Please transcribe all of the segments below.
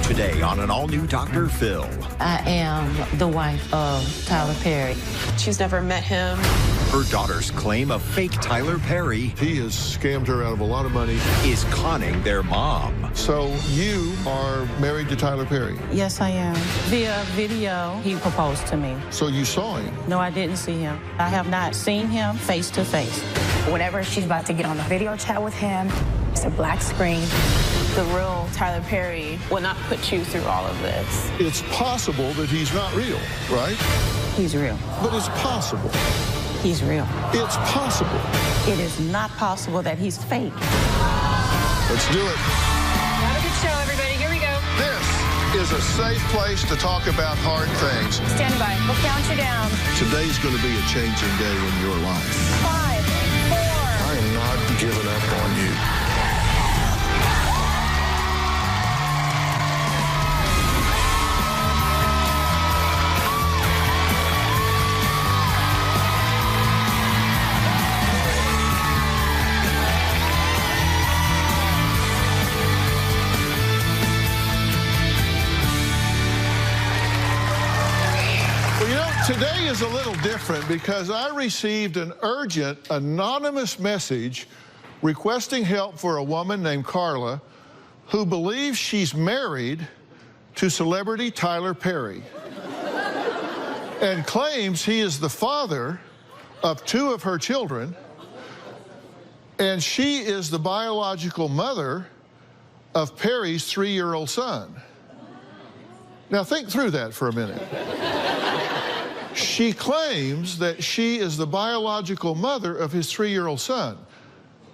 Today on an all-new Dr. Phil. I am the wife of Tyler Perry. She's never met him. Her daughter's claim of fake Tyler Perry. He has scammed her out of a lot of money. Is conning their mom. So you are married to Tyler Perry? Yes, I am. Via video, he proposed to me. So you saw him? No, I didn't see him. I have not seen him face to face. Whenever she's about to get on the video chat with him, it's a black screen. The real Tyler Perry will not put you through all of this. It's possible that he's not real, right? He's real. But it's possible. He's real. It's possible. It is not possible that he's fake. Let's do it. Have a good show, everybody. Here we go. This is a safe place to talk about hard things. Stand by. We'll count you down. Today's going to be a changing day in your life. 5, 4. I am not giving up on you. Today is a little different because I received an urgent, anonymous message requesting help for a woman named Carla who believes she's married to celebrity Tyler Perry and claims he is the father of 2 of her children, and she is the biological mother of Perry's 3-year-old son. Now think through that for a minute. She claims that she is the biological mother of his 3-year-old son.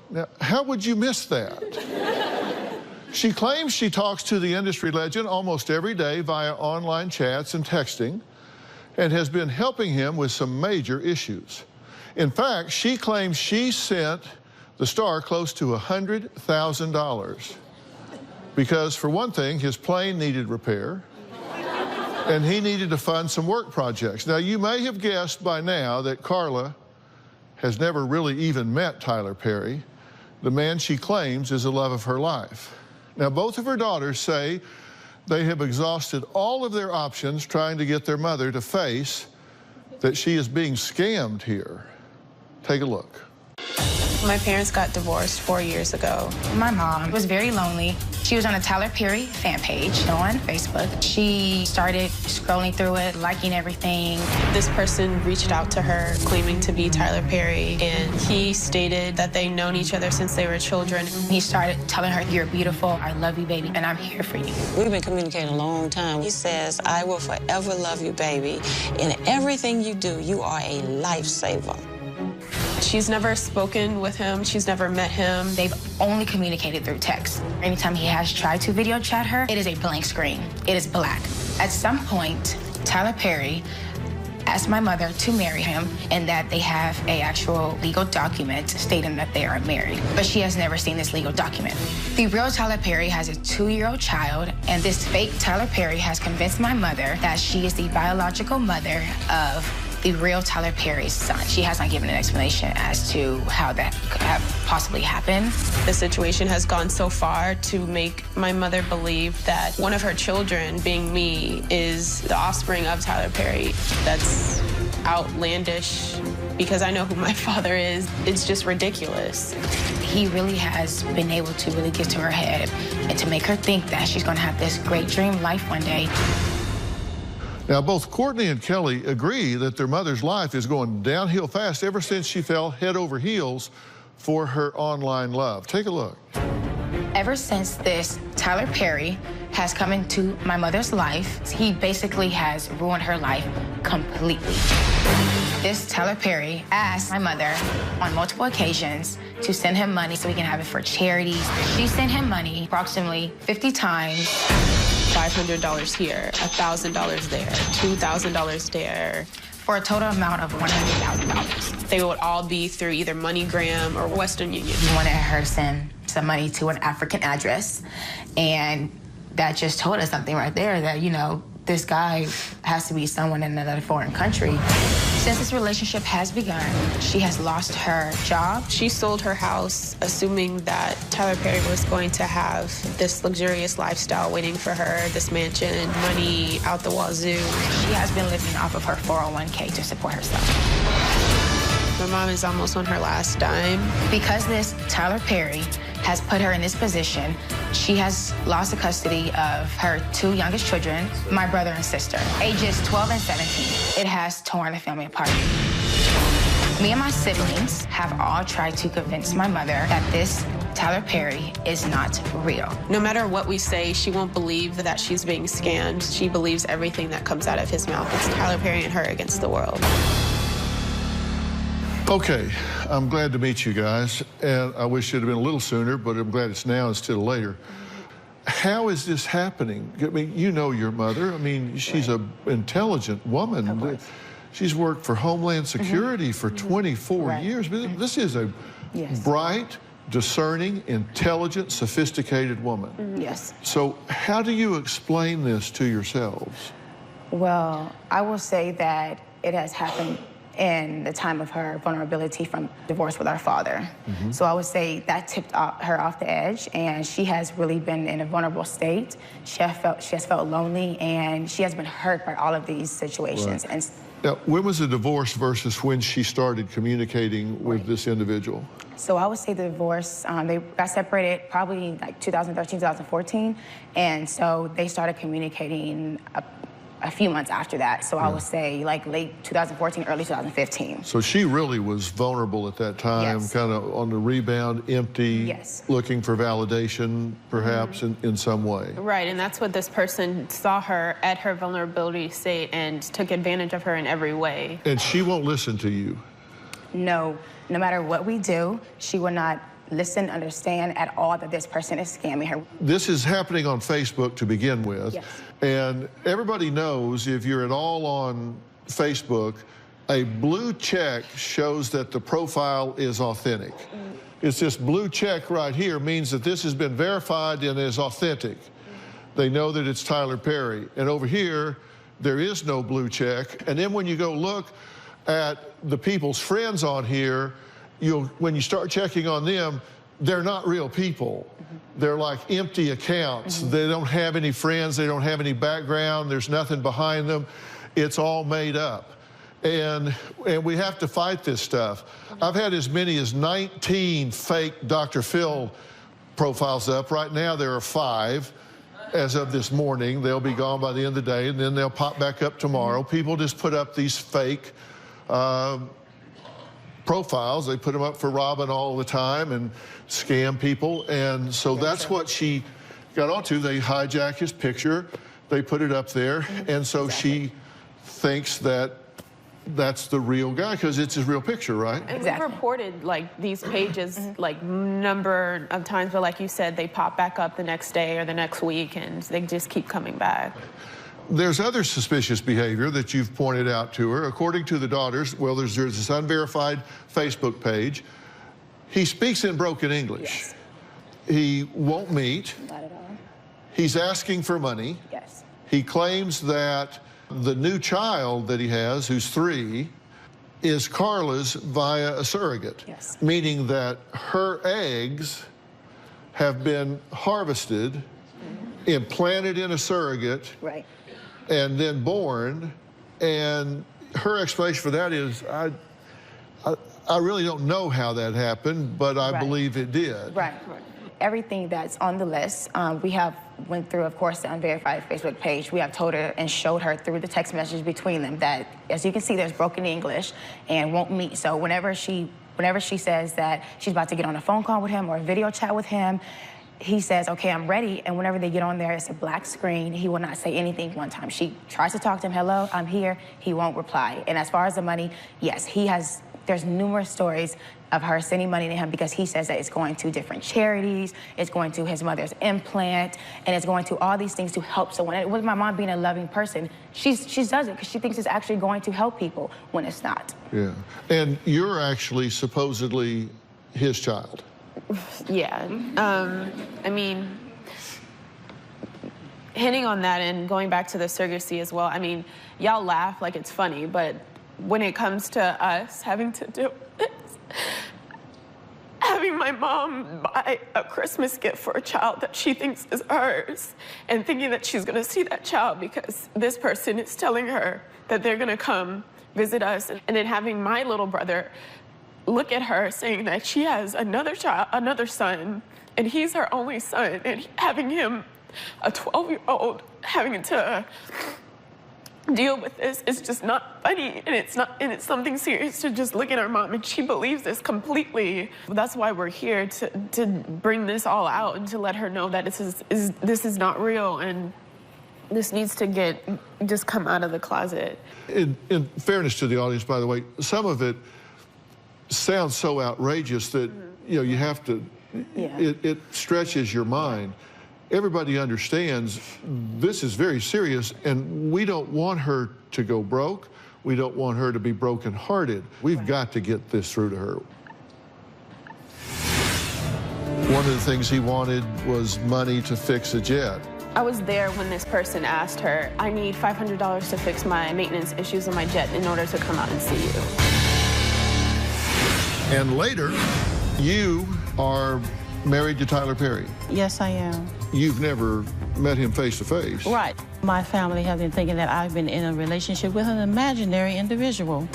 Now, how would you miss that? She claims she talks to the industry legend almost every day via online chats and texting and has been helping him with some major issues. In fact, she claims she sent the star close to $100,000 because, for one thing, his plane needed repair, and he needed to fund some work projects. Now, you may have guessed by now that Carla has never really even met Tyler Perry, the man she claims is the love of her life. Now, both of her daughters say they have exhausted all of their options trying to get their mother to face that she is being scammed here. Take a look. My parents got divorced 4 years ago. My mom was very lonely. She was on a Tyler Perry fan page on Facebook. She started scrolling through it, liking everything. This person reached out to her claiming to be Tyler Perry, and he stated that they'd known each other since they were children. He started telling her, "You're beautiful, I love you, baby, and I'm here for you." We've been communicating a long time. He says, "I will forever love you, baby. In everything you do, you are a lifesaver." She's never spoken with him. She's never met him. They've only communicated through text. Anytime he has tried to video chat her, it is a blank screen. It is black. At some point, Tyler Perry asked my mother to marry him and that they have an actual legal document stating that they are married. But she has never seen this legal document. The real Tyler Perry has a 2-year-old child, and this fake Tyler Perry has convinced my mother that she is the biological mother of the real Tyler Perry's son. She has not given an explanation as to how that could have possibly happened. The situation has gone so far to make my mother believe that one of her children, being me, is the offspring of Tyler Perry. That's outlandish because I know who my father is. It's just ridiculous. He really has been able to really get to her head and to make her think that she's going to have this great dream life one day. Now, both Courtney and Kelly agree that their mother's life is going downhill fast ever since she fell head over heels for her online love. Take a look. Ever since this Tyler Perry has come into my mother's life, he basically has ruined her life completely. This Tyler Perry asked my mother on multiple occasions to send him money so we can have it for charities. She sent him money approximately 50 times. $500 here, $1,000 there, $2,000 there. For a total amount of $100,000. They would all be through either MoneyGram or Western Union. He wanted her to send some money to an African address, and that just told us something right there that, you know, this guy has to be someone in another foreign country. Since this relationship has begun, she has lost her job. She sold her house assuming that Tyler Perry was going to have this luxurious lifestyle waiting for her, this mansion, money out the wazoo. She has been living off of her 401k to support herself. My mom is almost on her last dime. Because this Tyler Perry has put her in this position, she has lost the custody of her 2 youngest children, my brother and sister, ages 12 and 17. It has torn the family apart. Me and my siblings have all tried to convince my mother that this Tyler Perry is not real. No matter what we say, she won't believe that she's being scammed. She believes everything that comes out of his mouth. It's Tyler Perry and her against the world. Okay, I'm glad to meet you guys, and I wish it had been a little sooner, but I'm glad it's now instead of later. How is this happening? I mean, you know your mother. I mean, she's an intelligent woman. She's worked for Homeland Security for 24 years. This is a bright, discerning, intelligent, sophisticated woman. Yes. So how do you explain this to yourselves? Well, I will say that it has happened in the time of her vulnerability from divorce with our father. So I would say that tipped her off the edge, and she has really been in a vulnerable state. She has felt lonely, and she has been hurt by all of these situations. And now, when was the divorce versus when she started communicating with this individual? so I would say the divorce, they got separated probably like 2013, 2014, and so they started communicating a few months after that. So I would say like late 2014, early 2015. So she really was vulnerable at that time, kind of on the rebound, empty, looking for validation, perhaps, in some way. Right, and that's what this person saw her at her vulnerability state and took advantage of her in every way. And she won't listen to you? No. No matter what we do, she will not listen, understand at all that this person is scamming her. This is happening on Facebook to begin with. And everybody knows, if you're at all on Facebook, a blue check shows that the profile is authentic. It's this blue check right here means that this has been verified and is authentic. They know that it's Tyler Perry. And over here, there is no blue check. And then when you go look at the people's friends on here, when you start checking on them, they're not real people. They're like empty accounts. They don't have any friends. They don't have any background. There's nothing behind them. It's all made up. And we have to fight this stuff. I've had as many as 19 fake Dr. Phil profiles up. Right now there are 5 as of this morning. They'll be gone by the end of the day, and then they'll pop back up tomorrow. People just put up these fake profiles. They put them up for Robin all the time and scam people. And so that's what she got onto. They hijack his picture. They put it up there. And so she thinks that that's the real guy because it's his real picture, right? And we've reported like these pages like number of times, but like you said, they pop back up the next day or the next week and they just keep coming back. There's other suspicious behavior that you've pointed out to her. According to the daughters, well, there's this unverified Facebook page. He speaks in broken English. He won't meet. Not at all. He's asking for money. He claims that the new child that he has, who's 3, is Carla's via a surrogate. Meaning that her eggs have been harvested, implanted in a surrogate, and then born. And her explanation for that is, I really don't know how that happened, but I believe it did. Everything that's on the list, we have went through, of course, the unverified Facebook page. We have told her and showed her through the text message between them that, as you can see, there's broken English and won't meet. So whenever she says that she's about to get on a phone call with him or a video chat with him, he says, okay, I'm ready. And whenever they get on there, it's a black screen. He will not say anything one time. She tries to talk to him, hello, I'm here. He won't reply. And as far as the money, yes, there's numerous stories of her sending money to him because he says that it's going to different charities, it's going to his mother's implant, and it's going to all these things to help someone. And with my mom being a loving person, she does it because she thinks it's actually going to help people when it's not. Yeah, and you're actually supposedly his child. I mean, hitting on that and going back to the surrogacy as well, I mean, y'all laugh like it's funny, but when it comes to us having to do this, having my mom buy a Christmas gift for a child that she thinks is hers and thinking that she's going to see that child because this person is telling her that they're going to come visit us, and then having my little brother look at her saying that she has another child, another son, and he's her only son, and having him, a 12-year-old, having to deal with this is just not funny, and it's something serious to just look at our mom, and she believes this completely. That's why we're here, to bring this all out and to let her know that this is not real, and this needs to just come out of the closet. In fairness to the audience, by the way, some of it sounds so outrageous that you have to. Yeah. It stretches your mind. Everybody understands this is very serious, and we don't want her to go broke. We don't want her to be brokenhearted. We've got to get this through to her. One of the things he wanted was money to fix a jet. I was there when this person asked her, I need $500 to fix my maintenance issues on my jet in order to come out and see you. And later, you are married to Tyler Perry. Yes, I am. You've never met him face to face. Right. My family has been thinking that I've been in a relationship with an imaginary individual.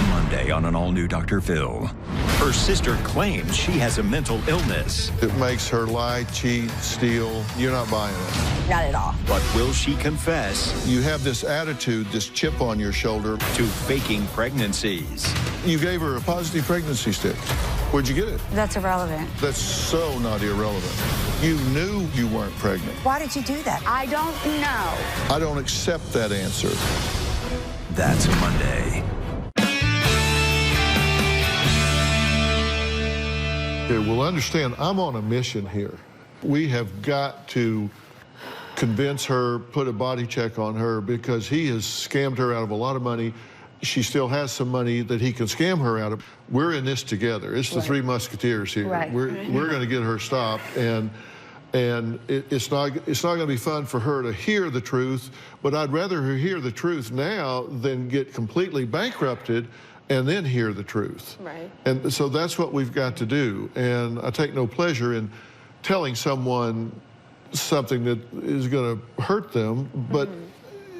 Monday on an all-new Dr. Phil. Her sister claims she has a mental illness. It makes her lie, cheat, steal. You're not buying it. Not at all. But will she confess? You have this attitude, this chip on your shoulder. To faking pregnancies. You gave her a positive pregnancy stick. Where'd you get it? That's irrelevant. That's so not irrelevant. You knew you weren't pregnant. Why did you do that? I don't know. I don't accept that answer. That's Monday. Well, understand, I'm on a mission here. We have got to convince her, put a body check on her, because he has scammed her out of a lot of money. She still has some money that he can scam her out of. We're in this together. It's the Three Musketeers here. Right. We're going to get her stopped, and it's not going to be fun for her to hear the truth. But I'd rather her hear the truth now than get completely bankrupted and then hear the truth. Right. And so that's what we've got to do. And I take no pleasure in telling someone something that is going to hurt them, but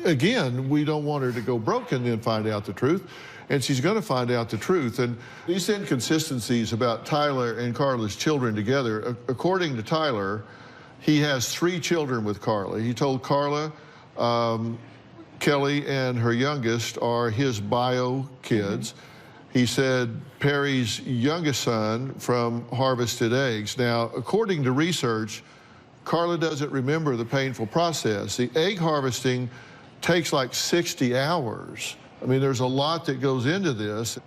again, we don't want her to go broke and then find out the truth. And she's going to find out the truth. And these inconsistencies about Tyler and Carla's children together, according to Tyler, he has 3 children with Carla. He told Carla, Kelly and her youngest are his bio kids. He said Perry's youngest son from harvested eggs. Now, according to research, Carla doesn't remember the painful process. The egg harvesting takes like 60 hours. I mean, there's a lot that goes into this.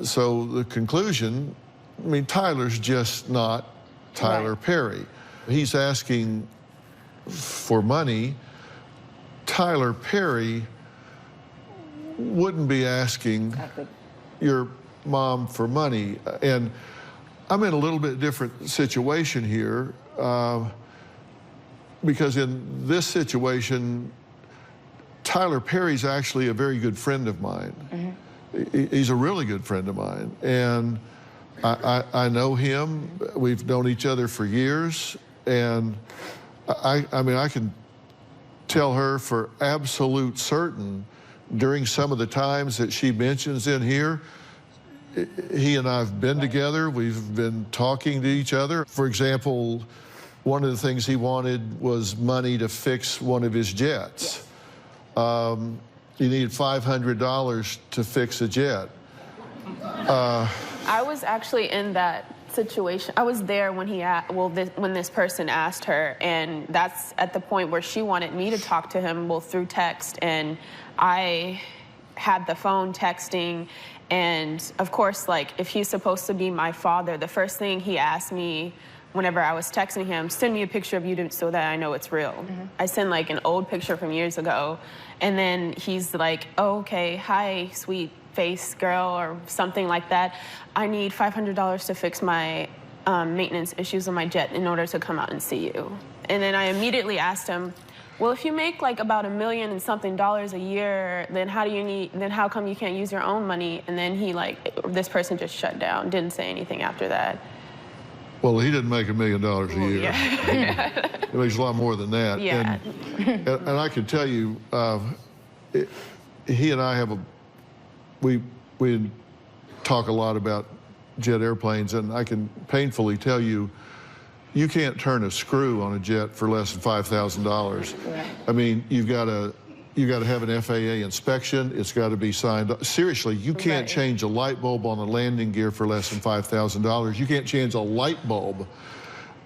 So the conclusion, I mean, Tyler's just not Tyler Perry. He's asking for money. Tyler Perry wouldn't be asking your mom for money. And I'm in a little bit different situation here because in this situation, Tyler Perry's actually a very good friend of mine. He's a really good friend of mine. And I know him. We've known each other for years. And I mean, I can tell her for absolute certain during some of the times that she mentions in here, he and I have been together. We've been talking to each other. For example, one of the things he wanted was money to fix one of his jets. He needed $500 to fix a jet. I was actually in that situation. I was there when when this person asked her, and that's at the point where she wanted me to talk to him, through text, and I had the phone texting, and of course, like, if he's supposed to be my father, the first thing he asked me whenever I was texting him, send me a picture of you so that I know it's real. I sent like an old picture from years ago, and then he's like, oh, okay, hi, sweet face girl, or something like that. I need $500 to fix my maintenance issues on my jet in order to come out and see you. And then I immediately asked him, Well, if you make like about $1 million and something a year, then how come you can't use your own money? And then this person just shut down, didn't say anything after that. Well, he didn't make $1 million a year. Yeah. He makes a lot more than that. Yeah. And I can tell you, he and I we talk a lot about jet airplanes, and I can painfully tell you, you can't turn a screw on a jet for less than $5,000. Right. I mean, you got to have an FAA inspection. It's got to be signed. Seriously, you can't change a light bulb on a landing gear for less than $5,000. You can't change a light bulb.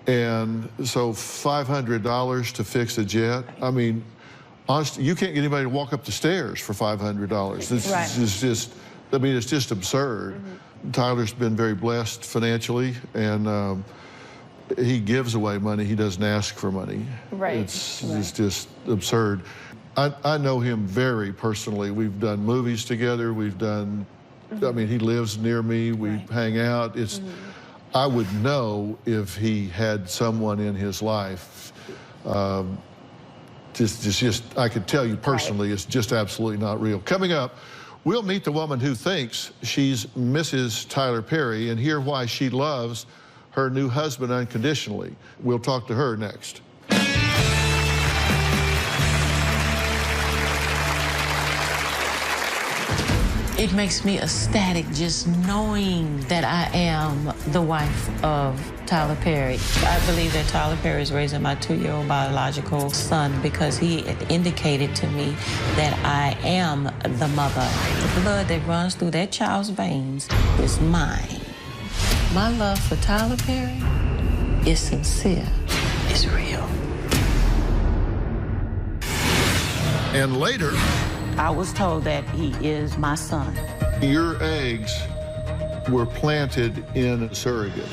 And so $500 to fix a jet, I mean, honestly, you can't get anybody to walk up the stairs for $500. This is just, I mean, it's just absurd. Tyler's been very blessed financially, and he gives away money. He doesn't ask for money. Right. It's just absurd. I know him very personally. We've done movies together. We've done, I mean, he lives near me. We hang out. It's, I would know if he had someone in his life. Just, I could tell you personally, it's just absolutely not real. Coming up, we'll meet the woman who thinks she's Mrs. Tyler Perry and hear why she loves her new husband unconditionally. We'll talk to her next. It makes me ecstatic just knowing that I am the wife of Tyler Perry. I believe that Tyler Perry is raising my 2-year-old biological son because he indicated to me that I am the mother. The blood that runs through that child's veins is mine. My love for Tyler Perry is sincere. It's real. And later, I was told that he is my son. Your eggs were planted in a surrogate.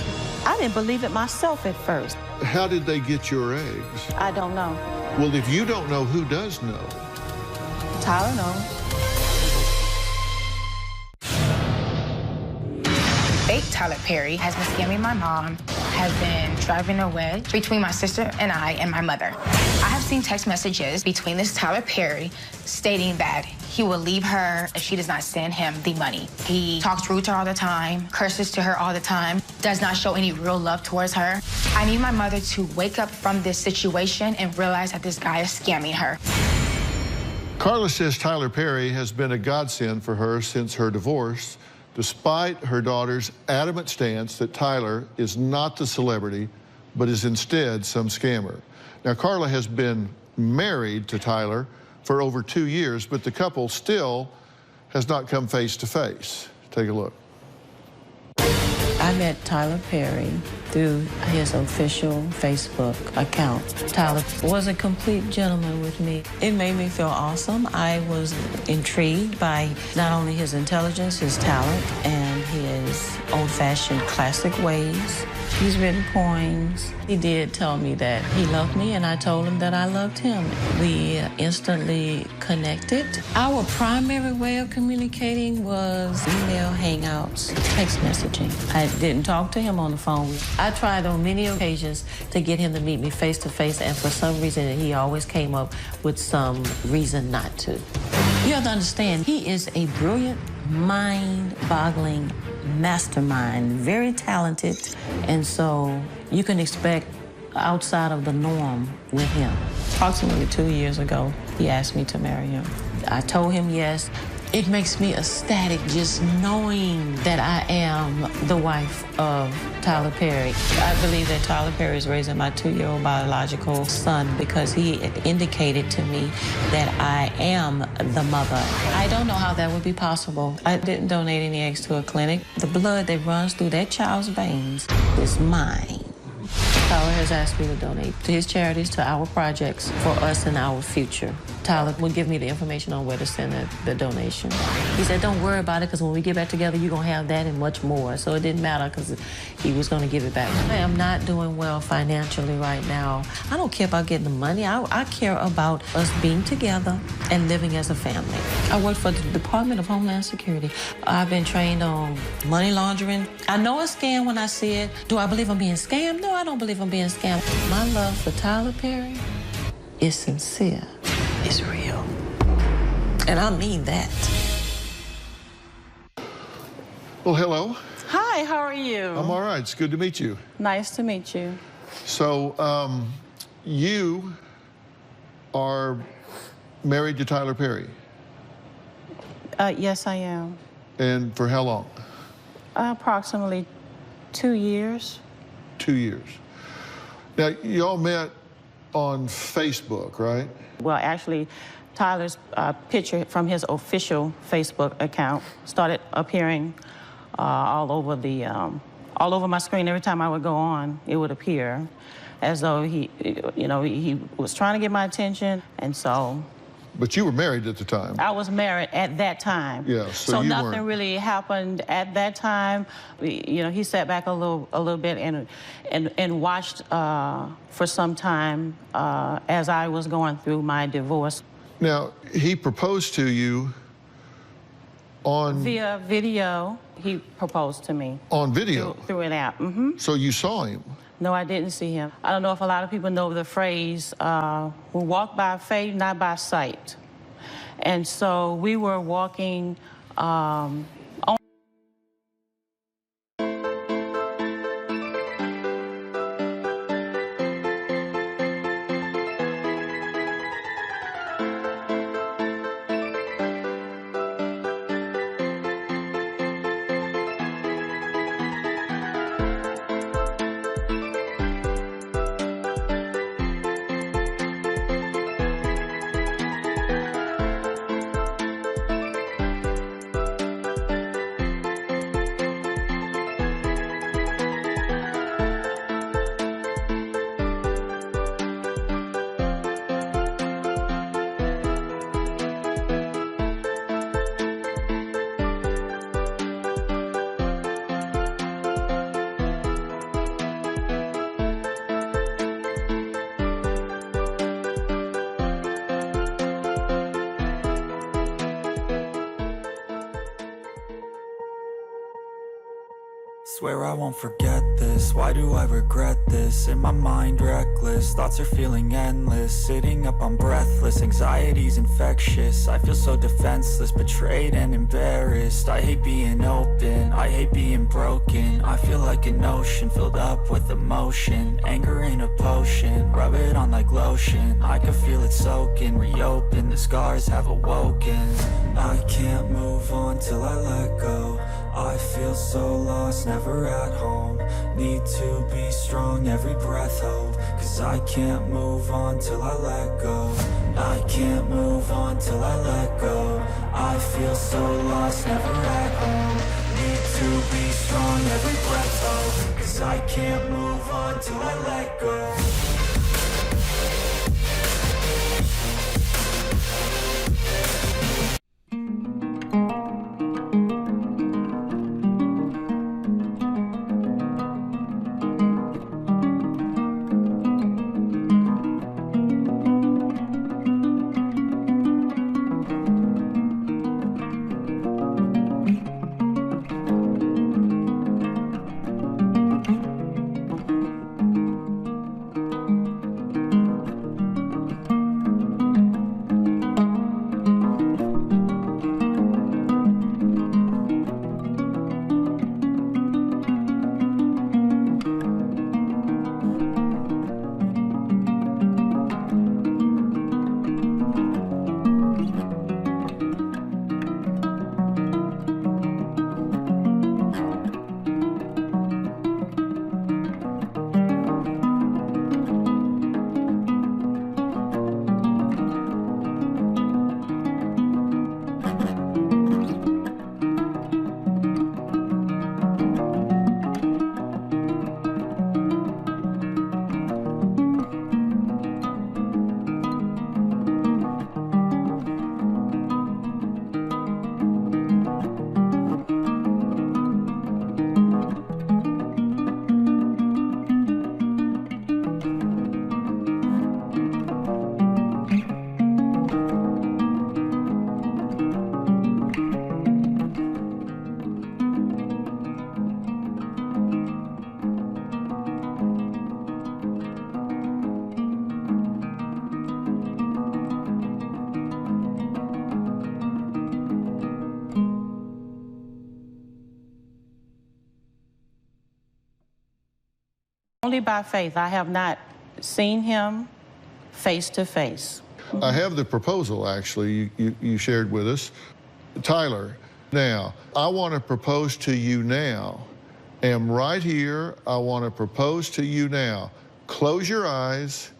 I didn't believe it myself at first. How did they get your eggs? I don't know. Well, if you don't know, who does know? Tyler knows. Fake Tyler Perry has been scamming my mom, has been driving a wedge between my sister and I and my mother. I have seen text messages between this Tyler Perry stating that he will leave her if she does not send him the money. He talks rude to her all the time, curses to her all the time, does not show any real love towards her. I need my mother to wake up from this situation and realize that this guy is scamming her. Carla says Tyler Perry has been a godsend for her since her divorce, despite her daughter's adamant stance that Tyler is not the celebrity, but is instead some scammer. Now, Carla has been married to Tyler for over 2 years, but the couple still has not come face to face. Take a look. I met Tyler Perry through his official Facebook account. Tyler was a complete gentleman with me. It made me feel awesome. I was intrigued by not only his intelligence, his talent, and his old-fashioned classic ways. He's written poems. He did tell me that he loved me, and I told him that I loved him. We instantly connected. Our primary way of communicating was email, hangouts, text messaging. I didn't talk to him on the phone. I tried on many occasions to get him to meet me face to face, and for some reason, he always came up with some reason not to. You have to understand, he is a brilliant, mind-boggling mastermind, very talented, and so you can expect outside of the norm with him. Approximately 2 years ago, he asked me to marry him. I told him yes. It makes me ecstatic just knowing that I am the wife of Tyler Perry. I believe that Tyler Perry is raising my 2-year-old biological son because he indicated to me that I am the mother. I don't know how that would be possible. I didn't donate any eggs to a clinic. The blood that runs through that child's veins is mine. Tyler has asked me to donate to his charities, to our projects, for us and our future. Tyler would give me the information on where to send the donation. He said, don't worry about it, because when we get back together, you're going to have that and much more. So it didn't matter, because he was going to give it back. I am not doing well financially right now. I don't care about getting the money. I care about us being together and living as a family. I work for the Department of Homeland Security. I've been trained on money laundering. I know a scam when I see it. Do I believe I'm being scammed? No, I don't believe I'm being scammed. My love for Tyler Perry is sincere, is real. And I mean that. Well, hello. Hi, how are you? I'm all right. It's good to meet you. Nice to meet you. So, you are married to Tyler Perry. Yes, I am. And for how long? Approximately 2 years. 2 years. Now, y'all met on Facebook, right? Well, actually, Tyler's picture from his official Facebook account started appearing all over my screen. Every time I would go on, it would appear as though he was trying to get my attention, and so. But you were married at the time. I was married at that time. Yeah, so you nothing weren't. really happened at that time. He sat back a little bit and watched for some time as I was going through my divorce. Now, he proposed to you on... Via video, he proposed to me. On video? Through an app, mm-hmm. So you saw him? No, I didn't see him. I don't know if a lot of people know the phrase, we walk by faith, not by sight. And so we were walking on. Swear I won't forget this, why do I regret this? In my mind reckless, thoughts are feeling endless. Sitting up I'm breathless, anxiety's infectious. I feel so defenseless, betrayed and embarrassed. I hate being open, I hate being broken. I feel like an ocean filled up with emotion. Anger ain't a potion, rub it on like lotion. I can feel it soaking, reopen, the scars have awoken. I can't move on till I let go. I feel so lost, never at home. Need to be strong, every breath hope. Cause I can't move on till I let go. I can't move on till I let go. I feel so lost, never at home. Need to be strong, every breath hope. Cause I can't move on till I let go. Only by faith. I have not seen him face to face. I have the proposal, actually, you shared with us. Tyler, now, I want to propose to you now. Am right here. I want to propose to you now. Close your eyes.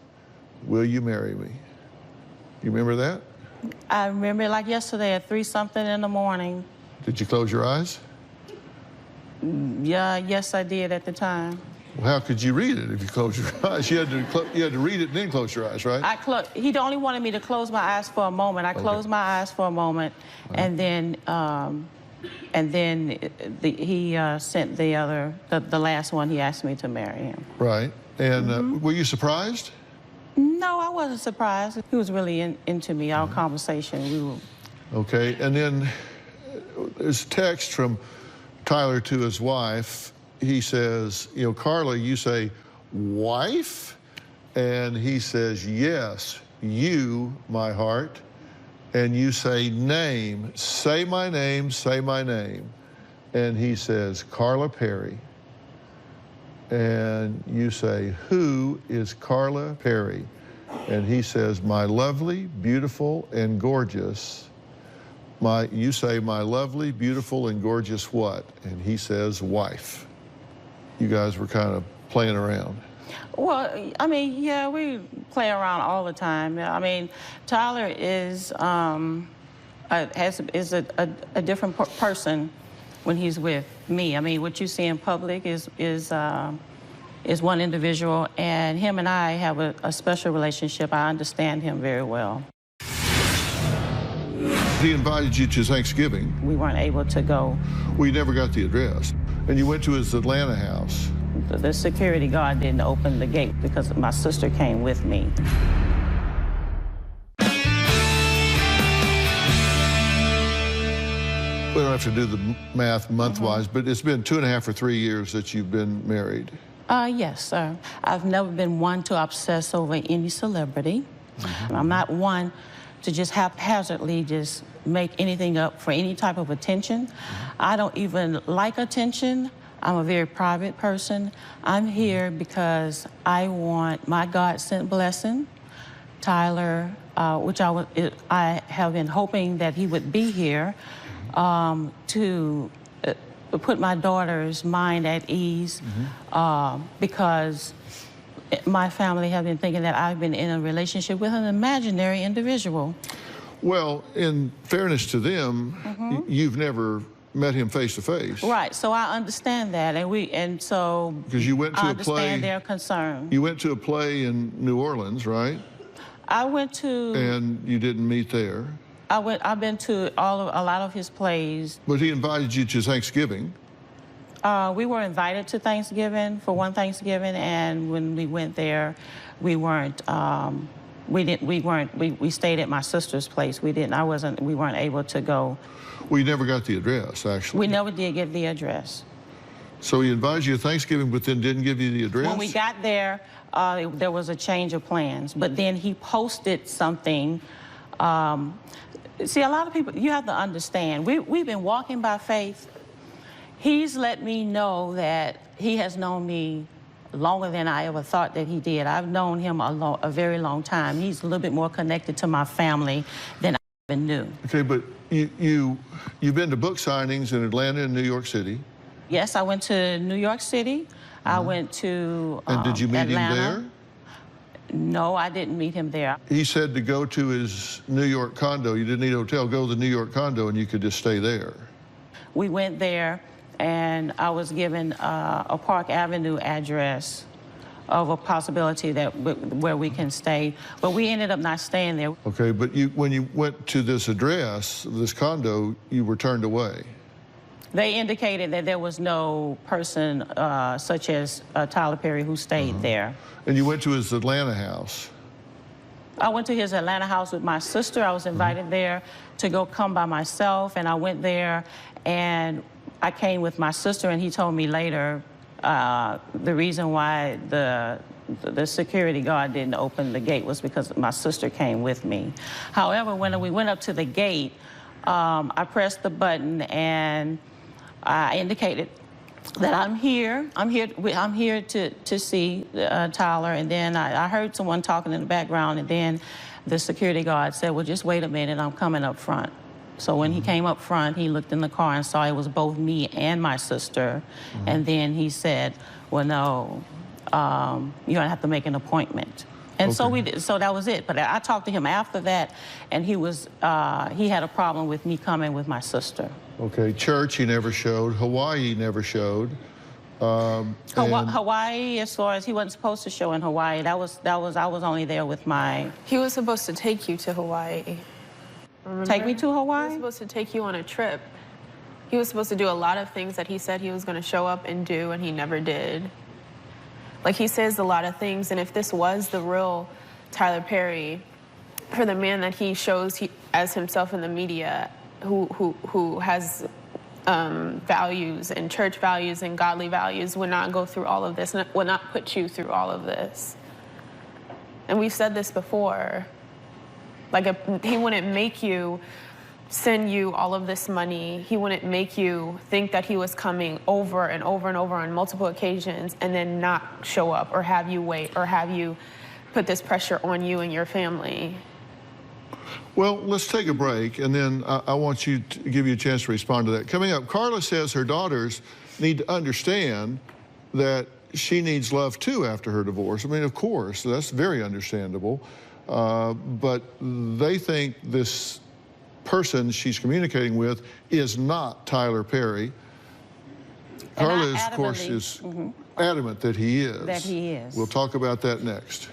Will you marry me? You remember that? I remember it like yesterday at 3-something in the morning. Did you close your eyes? Yeah, yes, I did at the time. Well, how could you read it if you closed your eyes? You had to read it and then close your eyes, right? He only wanted me to close my eyes for a moment. I closed my eyes for a moment, and then he sent the last one. He asked me to marry him. Right. And were you surprised? No, I wasn't surprised. He was really into me. Our conversation, we were. Okay. And then there's text from Tyler to his wife. He says, you know, Carla, you say, wife? And he says, yes, you, my heart. And you say, name, say my name, say my name. And he says, Carla Perry. And you say, who is Carla Perry? And he says, my lovely, beautiful, and gorgeous. You say, my lovely, beautiful, and gorgeous what? And he says, wife. You guys were kind of playing around. Well, I mean, yeah, we play around all the time. I mean, Tyler is a different person when he's with me. I mean, what you see in public is one individual, and him and I have a special relationship. I understand him very well. He invited you to Thanksgiving. We weren't able to go. Well, you never got the address. And you went to his Atlanta house. The security guard didn't open the gate because my sister came with me. We don't have to do the math month-wise, but it's been 2.5 or 3 years that you've been married. Yes, sir. I've never been one to obsess over any celebrity. I'm not one to just haphazardly just make anything up for any type of attention. I don't even like attention. I'm a very private person. I'm here because I want my God-sent blessing. Tyler, which I have been hoping that he would be here to put my daughter's mind at ease because my family have been thinking that I've been in a relationship with an imaginary individual. Well, in fairness to them, you've never met him face to face. Right, so I understand that, and so because you went to I a play. Understand their concern. You went to a play in New Orleans, right? I went to. And you didn't meet there. I've been to a lot of his plays. But he invited you to Thanksgiving. We were invited to Thanksgiving for one Thanksgiving, and when we went there, we weren't. We stayed at my sister's place. We weren't able to go. We never got the address, actually. We never did get the address. So he invited you to Thanksgiving, but then didn't give you the address? When we got there, there was a change of plans. But then he posted something. See, a lot of people, you have to understand, we've been walking by faith. He's let me know that he has known me longer than I ever thought that he did. I've known him a very long time. He's a little bit more connected to my family than I even knew. Okay, but you've been to book signings in Atlanta and New York City. Yes, I went to New York City. I went to And did you meet Atlanta. him there? No, I didn't meet him there. He said to go to his New York condo. You didn't need a hotel. Go to the New York condo and you could just stay there. We went there, and I was given a Park Avenue address of a possibility that where we can stay, but we ended up not staying there. Okay, but when you went to this address, this condo, you were turned away. They indicated that there was no person such as Tyler Perry who stayed there. And you went to his Atlanta house. I went to his Atlanta house with my sister. I was invited there to go come by myself, and I went there, and I came with my sister, and he told me later the reason why the security guard didn't open the gate was because my sister came with me. However, when we went up to the gate, I pressed the button, and I indicated that I'm here to see Tyler, and then I heard someone talking in the background, and then the security guard said, well, just wait a minute, I'm coming up front. So when he came up front, he looked in the car and saw it was both me and my sister, and then he said, well, no, you're gonna have to make an appointment. And so we did, so that was it. But I talked to him after that, and he had a problem with me coming with my sister. Okay, church he never showed, Hawaii he never showed. Hawaii, as far as he wasn't supposed to show in Hawaii, I was only there with my... He was supposed to take you to Hawaii. Remember? Take me to Hawaii? He was supposed to take you on a trip. He was supposed to do a lot of things that he said he was going to show up and do, and he never did. Like, he says a lot of things, and if this was the real Tyler Perry, for the man that he shows as himself in the media, who has values and church values and godly values, would not go through all of this, would not put you through all of this. And we've said this before. Like, he wouldn't make you send you all of this money. He wouldn't make you think that he was coming over and over and over on multiple occasions and then not show up or have you wait or have you put this pressure on you and your family. Well, let's take a break, and then I want you to give you a chance to respond to that. Coming up, Carla says her daughters need to understand that she needs love too after her divorce. I mean, of course, that's very understandable. But they think this person she's communicating with is not Tyler Perry. Carla, of course, is adamant that he is. That he is. We'll talk about that next.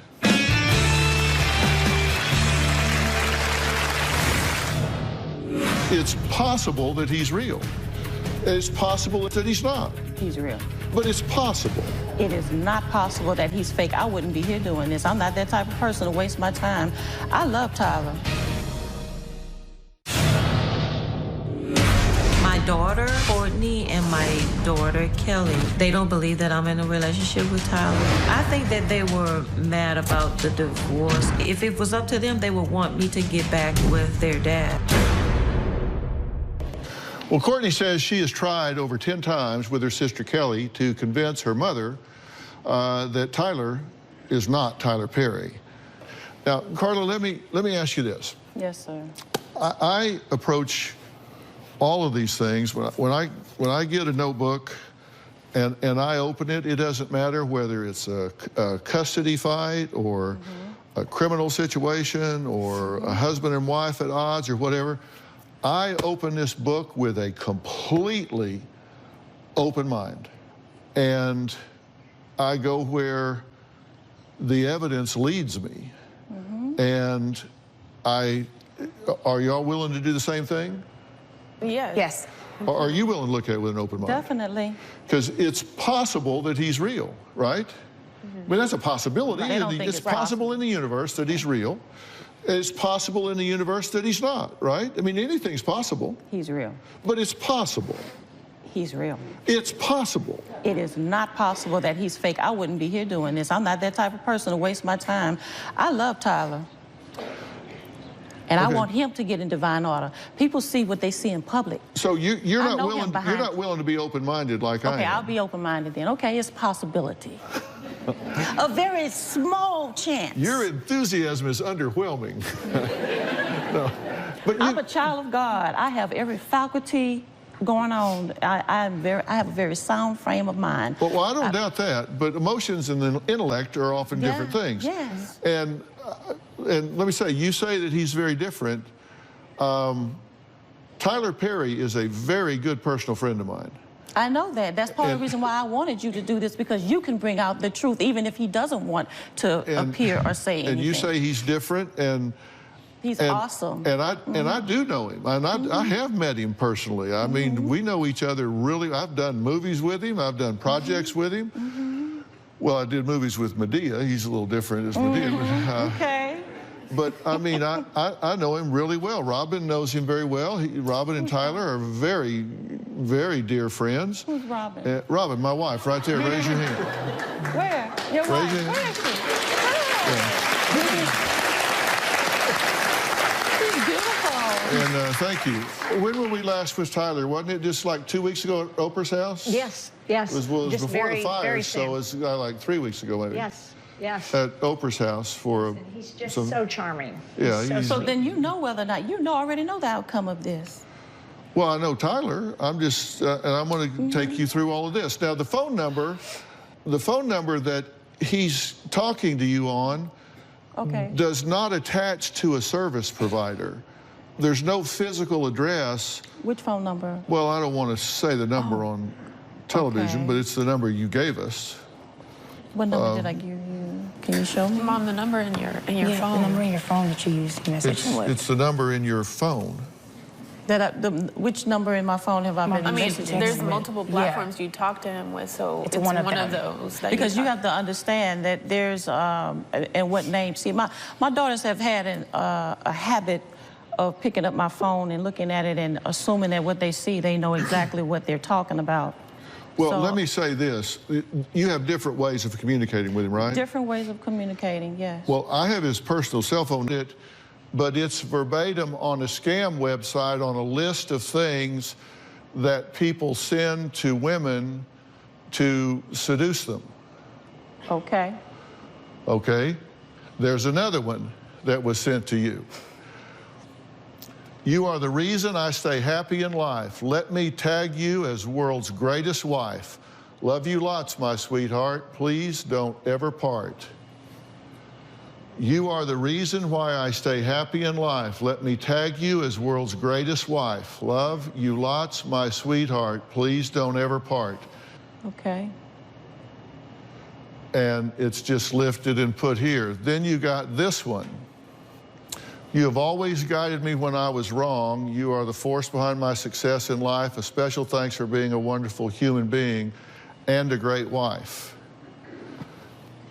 It's possible that he's real. It's possible that he's not. He's real. But it's possible. It is not possible that he's fake. I wouldn't be here doing this. I'm not that type of person to waste my time. I love Tyler. My daughter, Courtney, and my daughter, Kelly, they don't believe that I'm in a relationship with Tyler. I think that they were mad about the divorce. If it was up to them, they would want me to get back with their dad. Well, Courtney says she has tried over 10 times with her sister Kelly to convince her mother that Tyler is not Tyler Perry. Now, Carla, let me ask you this. Yes, sir. I approach all of these things when I get a notebook and I open it. It doesn't matter whether it's a custody fight or a criminal situation or a husband and wife at odds or whatever. I open this book with a completely open mind, and I go where the evidence leads me. And are y'all willing to do the same thing? Yes. Yes. Are you willing to look at it with an open mind? Definitely. Because it's possible that he's real, right? I mean, that's a possibility. It's possible in the universe that he's real. It's possible in the universe that he's not, right? I mean, anything's possible. He's real. But it's possible. He's real. It's possible. It is not possible that he's fake. I wouldn't be here doing this. I'm not that type of person to waste my time. I love Tyler. And I want him to get in divine order. People see what they see in public. So you're not willing to be open-minded like I am. Okay, I'll be open-minded then. Okay, it's a possibility. A very small chance. Your enthusiasm is underwhelming. No, but I'm a child of God. I have every faculty going on. I have a very sound frame of mind. Well, I don't doubt that, but emotions and the intellect are often different things. Yes. And let me say, you say that he's very different. Tyler Perry is a very good personal friend of mine. I know that. That's part of the reason why I wanted you to do this, because you can bring out the truth, even if he doesn't want to appear or say anything. And you say he's different, and he's awesome. And I do know him, and I have met him personally. I mean, we know each other really. I've done movies with him. I've done projects with him. Well, I did movies with Medea. He's a little different as Medea. Okay. But I mean, I know him really well. Robin knows him very well. Robin and Tyler are very, very dear friends. Who's Robin? Robin, my wife, right there. Raise your hand. Where? Your wife? Where is she? Yeah. She's beautiful. And Thank you. When were we last with Tyler? Wasn't it just like 2 weeks ago at Oprah's house? Yes, yes. It was Just before very, the fire, very so it's like 3 weeks ago maybe. Yes, yes. At Oprah's house for He's just so charming. Yeah. So then you know whether or not, already know the outcome of this. Well, I know Tyler. I'm just, and I'm going to take you through all of this. Now, the phone number that he's talking to you on does not attach to a service provider. There's no physical address. Which phone number? Well, I don't want to say the number on television, but it's the number you gave us. What number did I give you? Can you show me? Mom, the number in your phone. The number in your phone that you used to message with. It's the number in your phone. Which number in my phone have I been messaging? There's multiple platforms you talk to him with, so it's one of those. Because you have to understand that there's, and what name. See, my daughters have had a habit of picking up my phone and looking at it and assuming that what they see, they know exactly what they're talking about. Well, let me say this. You have different ways of communicating with him, right? Different ways of communicating, yes. Well, I have his personal cell phone, but it's verbatim on a scam website on a list of things that people send to women to seduce them. Okay. Okay. There's another one that was sent to you. You are the reason I stay happy in life. Let me tag you as world's greatest wife. Love you lots, my sweetheart. Please don't ever part. You are the reason why I stay happy in life. Let me tag you as world's greatest wife. Love you lots, my sweetheart. Please don't ever part. Okay. And it's just lifted and put here. Then you got this one. You have always guided me when I was wrong. You are the force behind my success in life. A special thanks for being a wonderful human being and a great wife.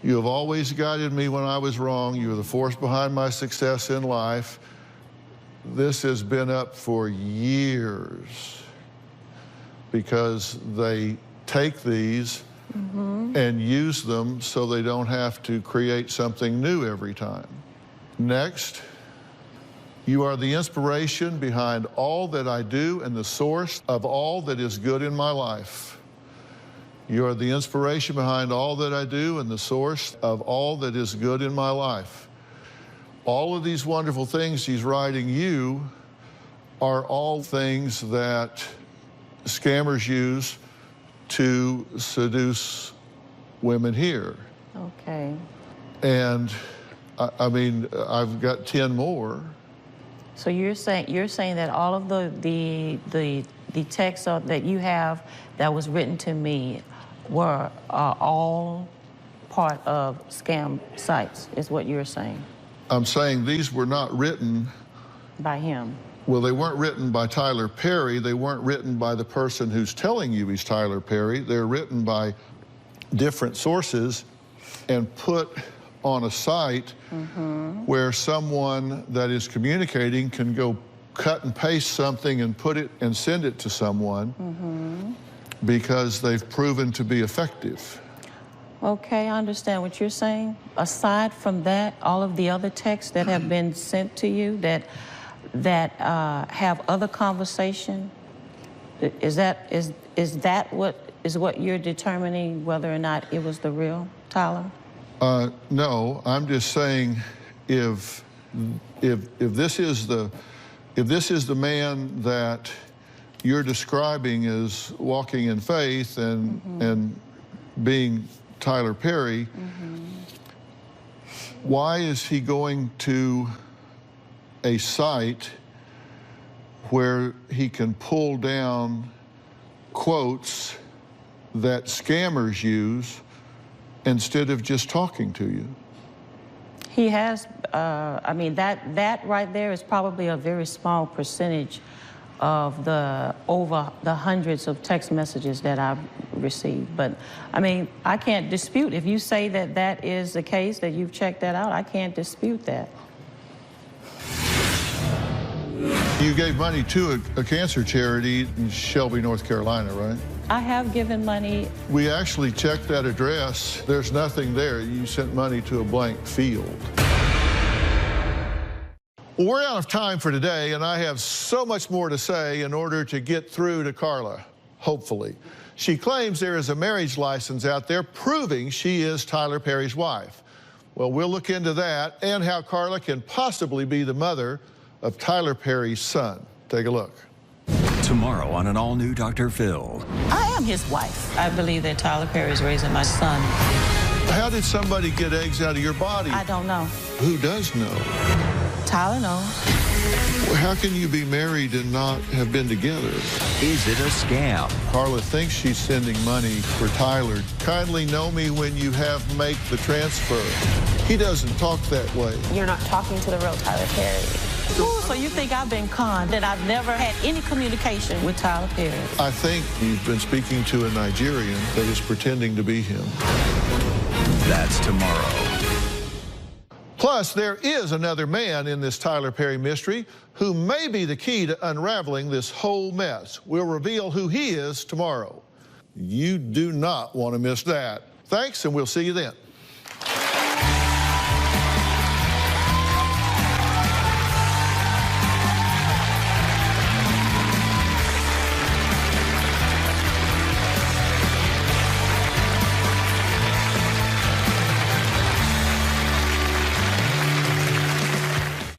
You have always guided me when I was wrong. You are the force behind my success in life. This has been up for years because they take these and use them so they don't have to create something new every time. Next, you are the inspiration behind all that I do and the source of all that is good in my life. You are the inspiration behind all that I do and the source of all that is good in my life. All of these wonderful things he's writing you are all things that scammers use to seduce women here. Okay. And I mean, I've got 10 more. So you're saying that all of the texts that you have that was written to me were all part of scam sites, is what you're saying? I'm saying these were not written by him. Well, they weren't written by Tyler Perry. They weren't written by the person who's telling you he's Tyler Perry. They're written by different sources and put on a site where someone that is communicating can go cut and paste something and put it and send it to someone because they've proven to be effective. Okay, I understand what you're saying. Aside from that, all of the other texts that have been sent to you that have other conversation, is that what you're determining whether or not it was the real Tyler? No, I'm just saying if this is the man that you're describing as walking in faith and being Tyler Perry, why is he going to a site where he can pull down quotes that scammers use instead of just talking to you? He has, I mean, that right there is probably a very small percentage of over the hundreds of text messages that I've received. But, I mean, I can't dispute. If you say that that is the case, that you've checked that out, I can't dispute that. You gave money to a cancer charity in Shelby, North Carolina, right? I have given money. We actually checked that address. There's nothing there. You sent money to a blank field. Well, we're out of time for today, and I have so much more to say in order to get through to Carla, hopefully. She claims there is a marriage license out there proving she is Tyler Perry's wife. Well, we'll look into that and how Carla can possibly be the mother of Tyler Perry's son. Take a look. Tomorrow on an all-new Dr. Phil. I am his wife. I believe that Tyler Perry is raising my son. How did somebody get eggs out of your body? I don't know. Who does know? Tyler knows. Well, how can you be married and not have been together? Is it a scam? Carla thinks she's sending money for Tyler. Kindly know me when you make the transfer. He doesn't talk that way. You're not talking to the real Tyler Perry. Ooh, so you think I've been conned, that I've never had any communication with Tyler Perry? I think you've been speaking to a Nigerian that is pretending to be him. That's tomorrow. Plus, there is another man in this Tyler Perry mystery who may be the key to unraveling this whole mess. We'll reveal who he is tomorrow. You do not want to miss that. Thanks, and we'll see you then.